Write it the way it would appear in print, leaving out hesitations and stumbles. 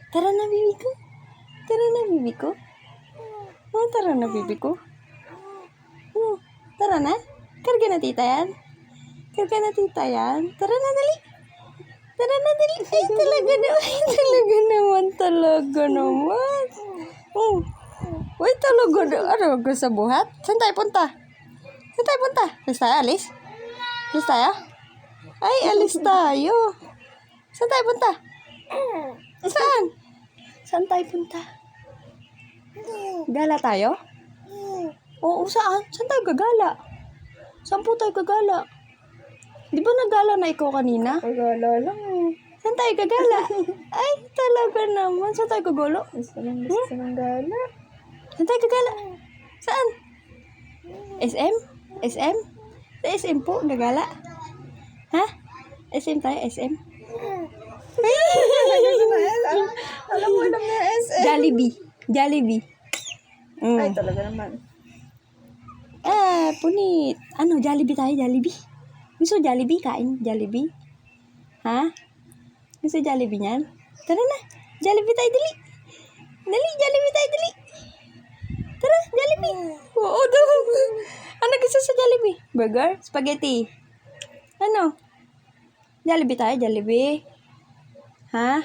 Tara na, bibi ko. Tara na, bibi ko. Oh, tara na, bibi ko. Oh, tara na. Karga na, tita yan. Karga na, tita yan. Tara na, dali. Tara na, dali. Ay, talaga naman. Ay, talaga naman. Talaga naman. Oh. Uy, talaga na. Ano, gusto sa buhat? Saan tayo punta? Saan tayo punta? Alis tayo, alis? Alis tayo? Ay, alis tayo. Saan tayo punta? Saan? Saan tayo punta? Gala tayo? Oo, saan? Saan tayo gagala? Saan po tayo gagala? Di ba nagala na ikaw kanina? Pagala lang eh. Saan tayo gagala? Ay, talaga naman. Saan tayo gagala? Gusto ng gala. Saan tayo gagala? Saan? SM? SM? Sa SM po, gagala. Ha? SM tayo, SM? Alam mo na SM. Jollibee. Jollibee. Ay, talaga naman. Punit. Ano, Jollibee tayo, Jollibee? Gusto Jollibee? Kain Jollibee? Ha? Gusto Jollibee niyan? Tara na. Jollibee tayo, dali. Dali, Jollibee tayo, dali. Tara, Jollibee. Oo, daw. Ano gusto sa Jollibee? Burger? Spaghetti? Ano? Jollibee tayo, Jollibee? Ha?